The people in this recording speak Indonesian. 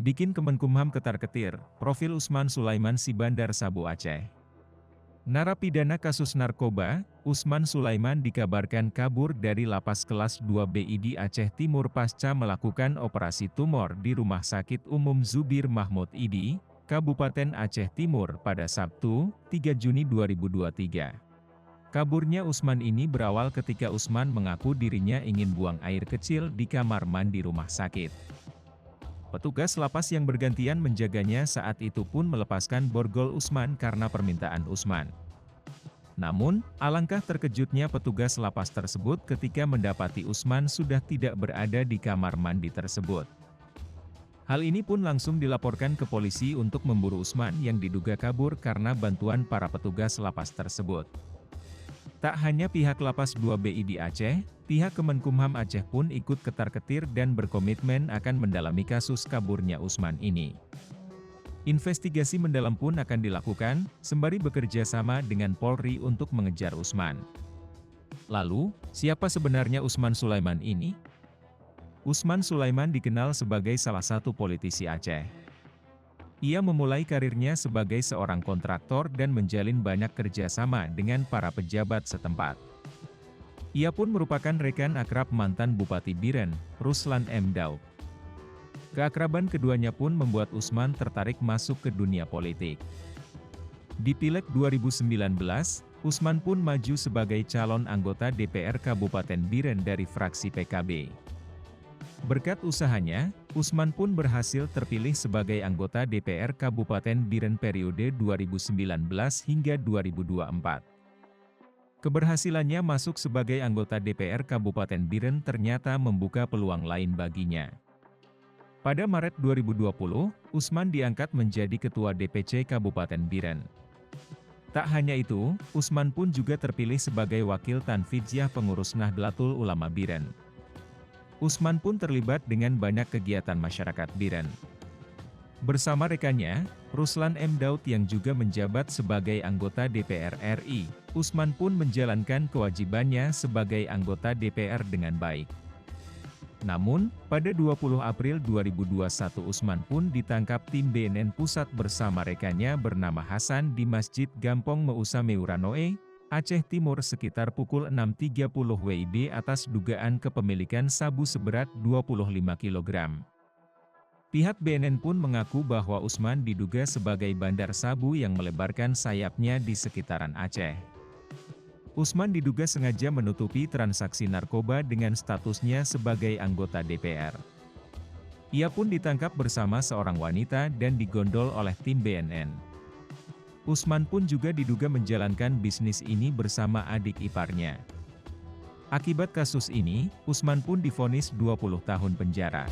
Bikin Kemenkumham ketar-ketir, profil Usman Sulaiman si bandar sabu Aceh. Narapidana kasus narkoba, Usman Sulaiman dikabarkan kabur dari lapas kelas 2 BID Aceh Timur pasca melakukan operasi tumor di Rumah Sakit Umum Zubir Mahmud ID, Kabupaten Aceh Timur pada Sabtu, 3 Juni 2023. Kaburnya Usman ini berawal ketika Usman mengaku dirinya ingin buang air kecil di kamar mandi rumah sakit. Petugas lapas yang bergantian menjaganya saat itu pun melepaskan borgol Usman karena permintaan Usman. Namun, alangkah terkejutnya petugas lapas tersebut ketika mendapati Usman sudah tidak berada di kamar mandi tersebut. Hal ini pun langsung dilaporkan ke polisi untuk memburu Usman yang diduga kabur karena bantuan para petugas lapas tersebut. Tak hanya pihak Lapas 2 BID Aceh, pihak Kemenkumham Aceh pun ikut ketar-ketir dan berkomitmen akan mendalami kasus kaburnya Usman ini. Investigasi mendalam pun akan dilakukan, sembari bekerja sama dengan Polri untuk mengejar Usman. Lalu, siapa sebenarnya Usman Sulaiman ini? Usman Sulaiman dikenal sebagai salah satu politisi Aceh. Ia memulai karirnya sebagai seorang kontraktor dan menjalin banyak kerjasama dengan para pejabat setempat. Ia pun merupakan rekan akrab mantan Bupati Biren, Ruslan M. Daud. Keakraban keduanya pun membuat Usman tertarik masuk ke dunia politik. Di Pileg 2019, Usman pun maju sebagai calon anggota DPR Kabupaten Biren dari fraksi PKB. Berkat usahanya, Usman pun berhasil terpilih sebagai anggota DPR Kabupaten Biren periode 2019 hingga 2024. Keberhasilannya masuk sebagai anggota DPR Kabupaten Biren ternyata membuka peluang lain baginya. Pada Maret 2020, Usman diangkat menjadi Ketua DPC Kabupaten Biren. Tak hanya itu, Usman pun juga terpilih sebagai Wakil Tanfidziyah Pengurus Nahdlatul Ulama Biren. Usman pun terlibat dengan banyak kegiatan masyarakat Biren. Bersama rekannya, Ruslan M. Daud yang juga menjabat sebagai anggota DPR RI, Usman pun menjalankan kewajibannya sebagai anggota DPR dengan baik. Namun, pada 20 April 2021 Usman pun ditangkap tim BNN Pusat bersama rekannya bernama Hasan di Masjid Gampong Meusa Meuranoe, Aceh Timur sekitar pukul 6.30 WIB atas dugaan kepemilikan sabu seberat 25 kg. Pihak BNN pun mengaku bahwa Usman diduga sebagai bandar sabu yang melebarkan sayapnya di sekitaran Aceh. Usman diduga sengaja menutupi transaksi narkoba dengan statusnya sebagai anggota DPR. Ia pun ditangkap bersama seorang wanita dan digondol oleh tim BNN. Usman pun juga diduga menjalankan bisnis ini bersama adik iparnya. Akibat kasus ini, Usman pun divonis 20 tahun penjara.